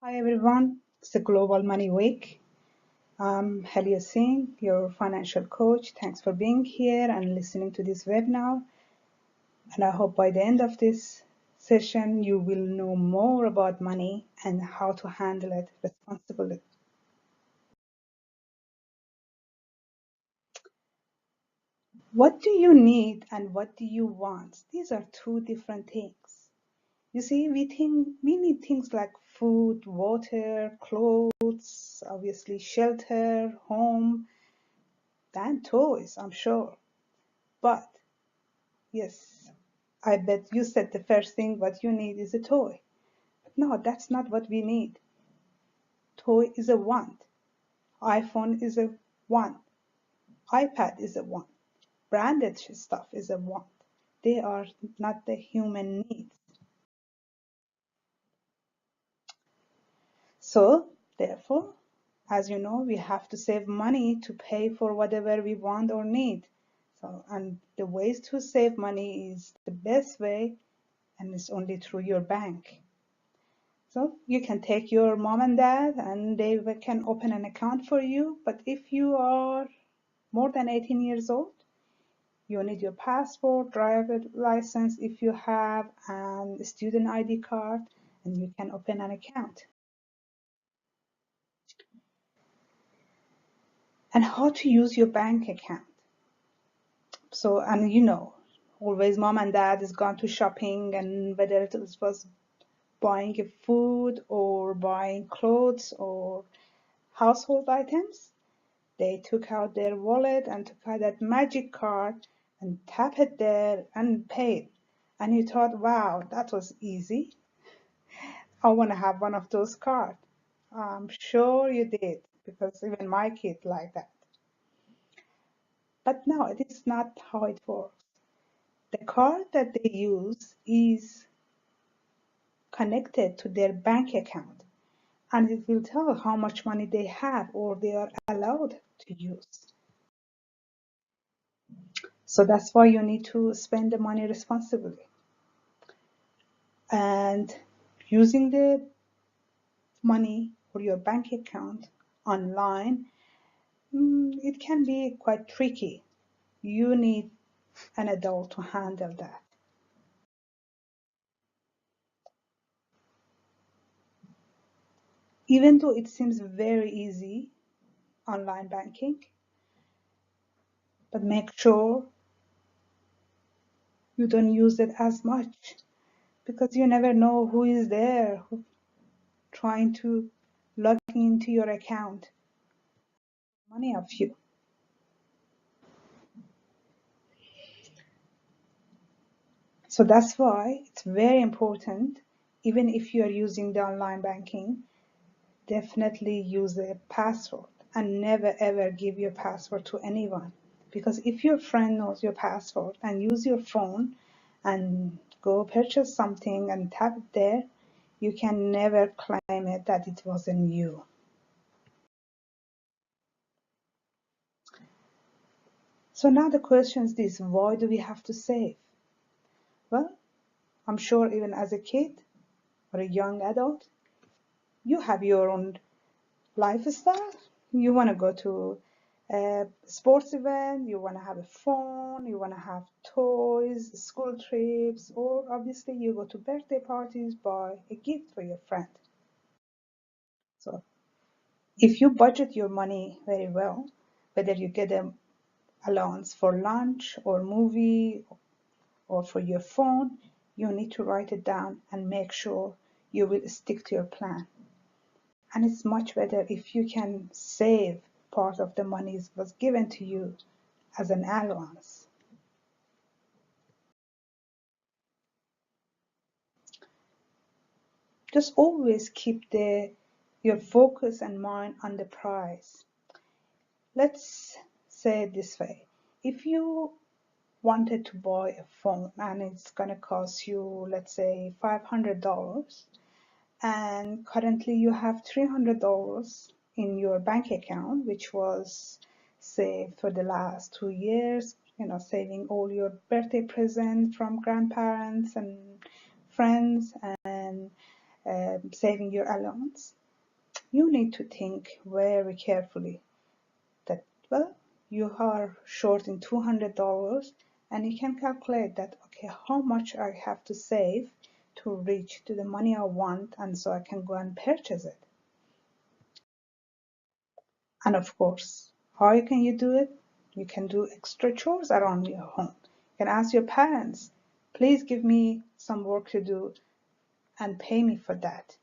Hi everyone, it's the Global Money Week. I'm Helia Singh, your financial coach. Thanks for being here and listening to this webinar. And I hope by the end of this session, you will know more about money and how to handle it responsibly. What do you need and what do you want? These are two different things. You see, we think we need things like food, water, clothes, obviously shelter, home, and toys, I'm sure. But yes, I bet you said the first thing what you need is a toy. But no, that's not what we need. Toy is a want. iPhone is a want. iPad is a want. Branded stuff is a want. They are not the human needs. So, therefore, as you know, we have to save money to pay for whatever we want or need. So, and the ways to save money is the best way, and it's only through your bank. So you can take your mom and dad and they can open an account for you. But if you are more than 18 years old, you need your passport, driver license if you have, and a student ID card, and you can open an account. And how to use your bank account. So, and you know, always mom and dad is gone to shopping, and whether it was buying a food or buying clothes or household items, they took out their wallet and took out that magic card and tap it there and paid. And you thought, wow, that was easy. I want to have one of those cards. I'm sure you did, because even my kid like that. But no, it is not how it works. The card that they use is connected to their bank account, and it will tell how much money they have or they are allowed to use. So that's why you need to spend the money responsibly. And using the money or your bank account online, it can be quite tricky. You need an adult to handle that. Even though it seems very easy, online banking, but make sure you don't use it as much, because you never know who is there trying to log into your account. Money of you. So that's why it's very important, even if you are using the online banking, definitely use a password and never ever give your password to anyone. Because if your friend knows your password and use your phone and go purchase something and tap it there, you can never claim it that it wasn't you. So now the question is this: why do we have to save? Well, I'm sure even as a kid or a young adult, you have your own lifestyle. You want to go to a sports event, you want to have a phone, you want to have toys, school trips, or obviously you go to birthday parties, buy a gift for your friend. So if you budget your money very well, whether you get an allowance for lunch or movie or for your phone, you need to write it down and make sure you will stick to your plan. And it's much better if you can save part of the money that was given to you as an allowance. Just always keep your focus and mind on the prize. Let's say it this way. If you wanted to buy a phone and it's going to cost you, let's say, $500, and currently you have $300 in your bank account, which was saved for the last 2 years, saving all your birthday presents from grandparents and friends and saving your allowance, you need to think very carefully that, well, you are short in $200 and you can calculate that, okay, how much I have to save to reach to the money I want, and so I can go and purchase it. And of course, how can you do it? You can do extra chores around your home. You can ask your parents, please give me some work to do and pay me for that.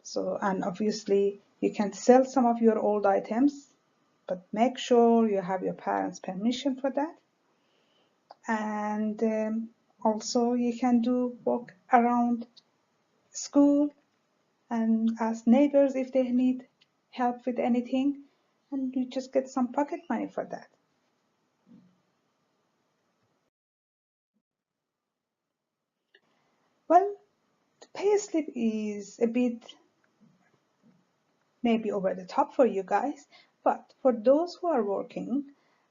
So, and obviously you can sell some of your old items, but make sure you have your parents' permission for that. And also you can do work around school and ask neighbors if they need help with anything, and you just get some pocket money for that. Well, the pay slip is a bit maybe over the top for you guys, but for those who are working,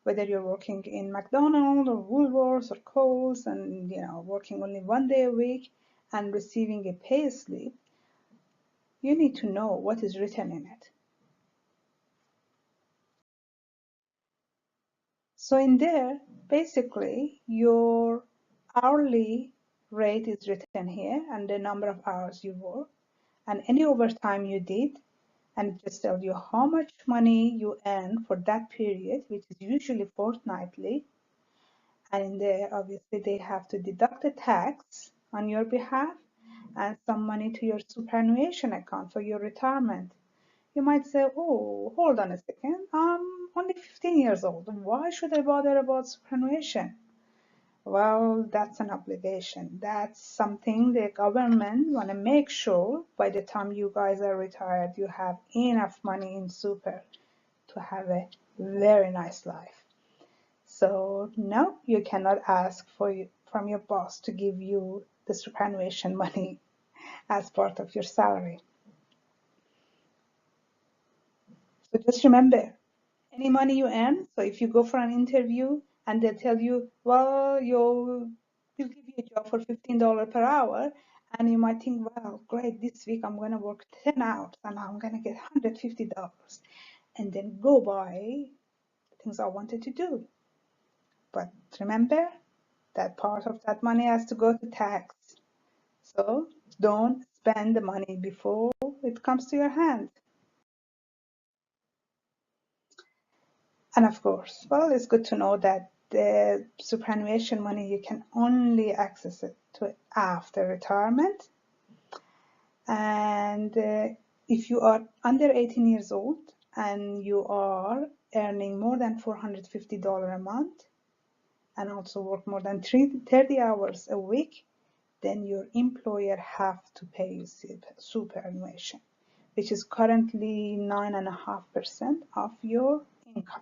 whether you're working in McDonald's or Woolworths or Coles and working only 1 day a week and receiving a pay slip, you need to know what is written in it. So in there, basically, your hourly rate is written here and the number of hours you work and any overtime you did, and it just tells you how much money you earn for that period, which is usually fortnightly. And in there, obviously, they have to deduct the tax on your behalf and some money to your superannuation account for your retirement. You might say, oh, hold on a second, I'm only 15 years old. Why should I bother about superannuation? Well, that's an obligation. That's something the government want to make sure by the time you guys are retired, you have enough money in super to have a very nice life. So no, you cannot ask from your boss to give you the superannuation money as part of your salary. So just remember, any money you earn, so if you go for an interview and they tell you, well, we'll give you a job for $15 per hour, and you might think, well, great, this week I'm going to work 10 hours and I'm going to get $150 and then go buy things I wanted to do. But remember that part of that money has to go to tax. So don't spend the money before it comes to your hand. And of course, well, it's good to know that the superannuation money, you can only access it to after retirement. And if you are under 18 years old and you are earning more than $450 a month and also work more than 30 hours a week, then your employer have to pay you superannuation, which is currently 9.5% of your income.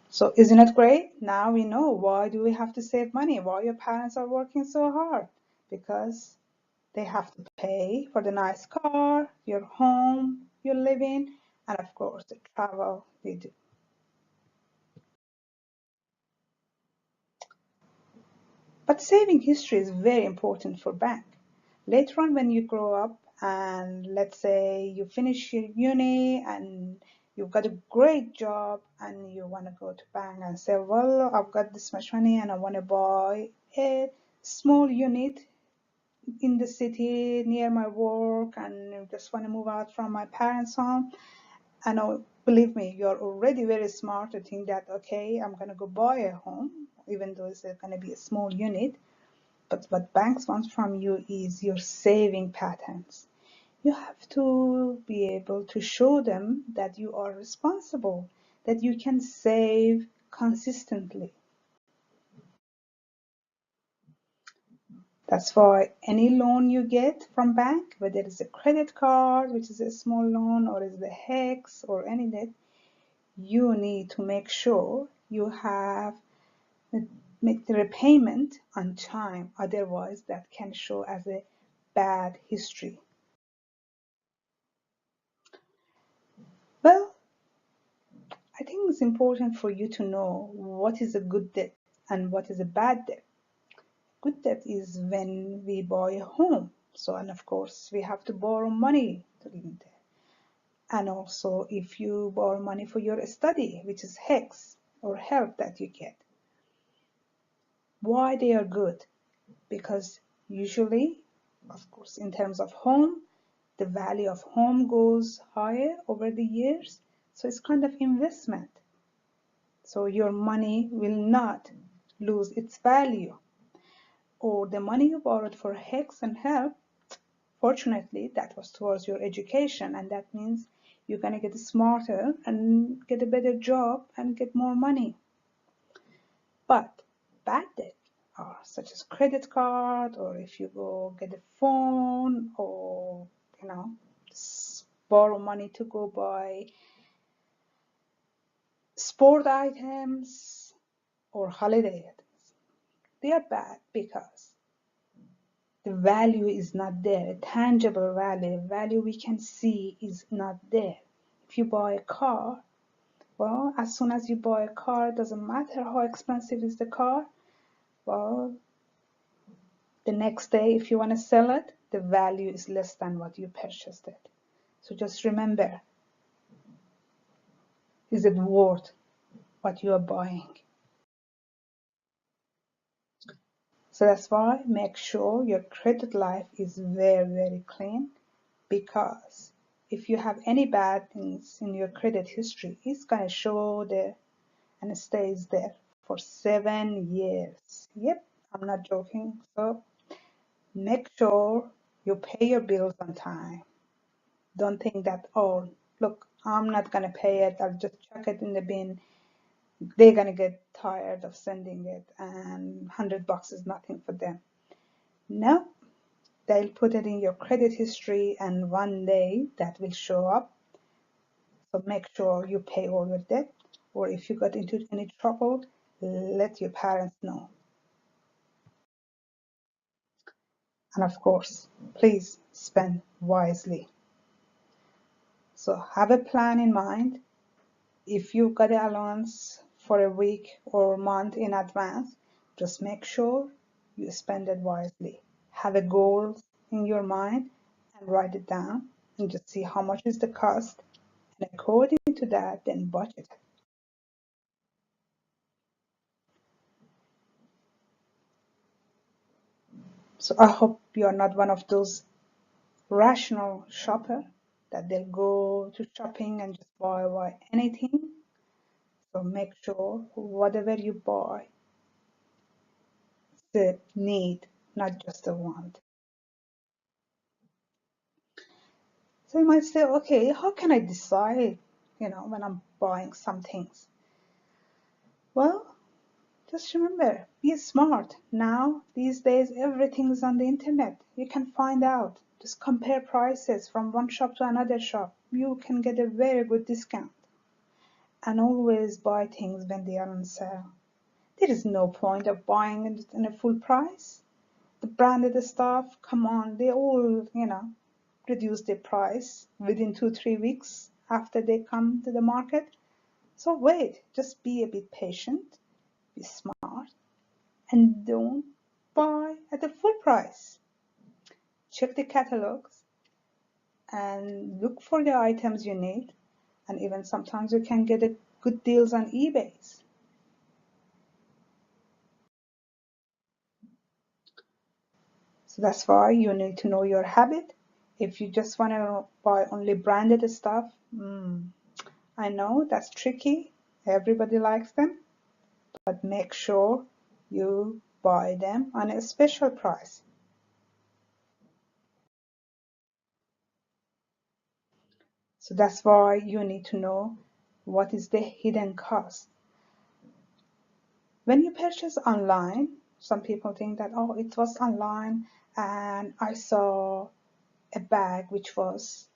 So isn't it great? Now we know why do we have to save money, why your parents are working so hard. Because they have to pay for the nice car, your home you live in, and of course the travel you do. But saving history is very important for bank. Later on when you grow up and let's say you finish your uni and you've got a great job and you want to go to bank and say, well, I've got this much money and I want to buy a small unit in the city near my work and just want to move out from my parents' home. And believe me, you're already very smart to think that, okay, I'm going to go buy a home, even though it's going to be a small unit. But what banks want from you is your saving patterns. You have to be able to show them that you are responsible, that you can save consistently. That's why any loan you get from bank, whether it's a credit card, which is a small loan, or is the HEX or any debt, you need to make sure you have make the repayment on time. Otherwise, that can show as a bad history. Well, I think it's important for you to know what is a good debt and what is a bad debt. Good debt is when we buy a home. So, and of course, we have to borrow money to live there. And also, if you borrow money for your study, which is HECS or help that you get. Why they are good? Because usually, of course, in terms of home, the value of home goes higher over the years. So it's kind of investment. So your money will not lose its value. Or the money you borrowed for HECS and help, fortunately, that was towards your education, and that means you're going to get smarter and get a better job and get more money. But bad debt are such as credit card, or if you go get a phone, or borrow money to go buy sport items or holiday items. They are bad because the value is not there. A tangible value we can see is not there. If you buy a car, well, as soon as you buy a car, it doesn't matter how expensive is the car. Well, the next day, if you want to sell it, the value is less than what you purchased it. So just remember, is it worth what you are buying? So that's why make sure your credit life is very, very clean, because if you have any bad things in your credit history, it's going to show there and it stays there for 7 years. Yep, I'm not joking. So make sure you pay your bills on time. Don't think that, oh, look, I'm not going to pay it. I'll just chuck it in the bin. They're going to get tired of sending it, and $100 is nothing for them. No, they'll put it in your credit history, and one day that will show up. So make sure you pay all your debt, or if you got into any trouble, let your parents know. And of course, please spend wisely. So have a plan in mind. If you got an allowance for a week or a month in advance, just make sure you spend it wisely. Have a goal in your mind and write it down and just see how much is the cost, and according to that, then budget. So I hope you are not one of those rational shopper that they'll go to shopping and just buy anything. So make sure whatever you buy is a need, not just a want. So you might say, okay, how can I decide, when I'm buying some things? Well, just remember, be smart. Now, these days, everything is on the internet. You can find out. Just compare prices from one shop to another shop. You can get a very good discount. And always buy things when they are on sale. There is no point of buying it in a full price. The branded stuff, come on, they all, reduce their price within 2-3 weeks after they come to the market. So wait, just be a bit patient, be smart, and don't buy at the full price. Check the catalogs and look for the items you need, and even sometimes you can get good deals on eBay. So that's why you need to know your habit. If you just want to buy only branded stuff, I know that's tricky. Everybody likes them, but make sure you buy them on a special price. So that's why you need to know what is the hidden cost. When you purchase online, some people think that, oh, it was online and I saw a bag which was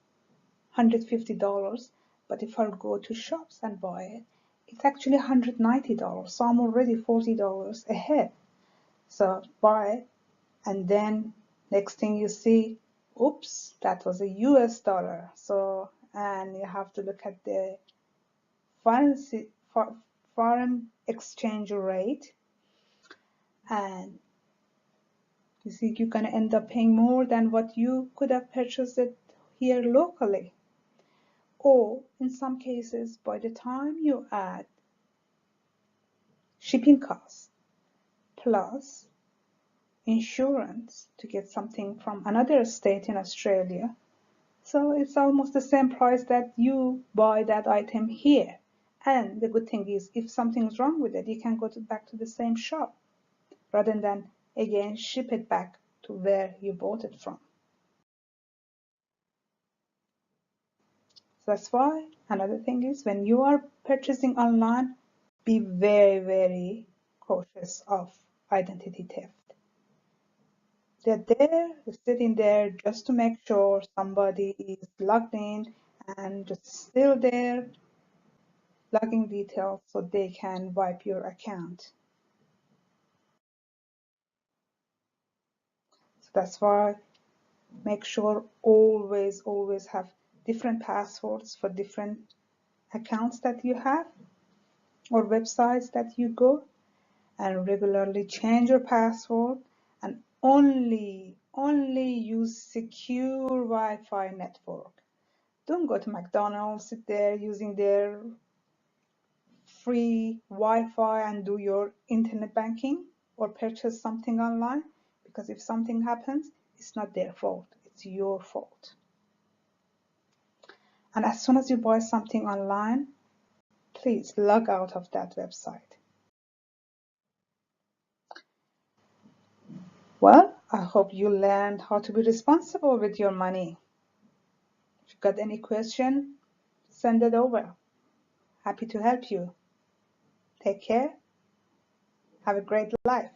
$150, but if I go to shops and buy it, it's actually $190. So I'm already $40 ahead. So buy it, and then next thing you see, oops, that was a US dollar. So, and you have to look at the foreign, foreign exchange rate, and You see, you're going to end up paying more than what you could have purchased it here locally. Or in some cases, by the time you add shipping costs plus insurance to get something from another state in Australia, so it's almost the same price that you buy that item here. And the good thing is, if something's wrong with it, you can go back to the same shop rather than again ship it back to where you bought it from. So that's why another thing is, when you are purchasing online, be very, very cautious of identity theft. They're there, sitting there just to make sure somebody is logged in and just still there login details so they can wipe your account. So that's why make sure always have different passwords for different accounts that you have or websites that you go, and regularly change your password, and only use secure Wi-Fi network. Don't go to McDonald's, sit there using their free Wi-Fi and do your internet banking or purchase something online, because if something happens, it's not their fault, it's your fault. And as soon as you buy something online, please log out of that website. Well, I hope you learned how to be responsible with your money. If you've got any question, send it over. Happy to help you. Take care. Have a great life.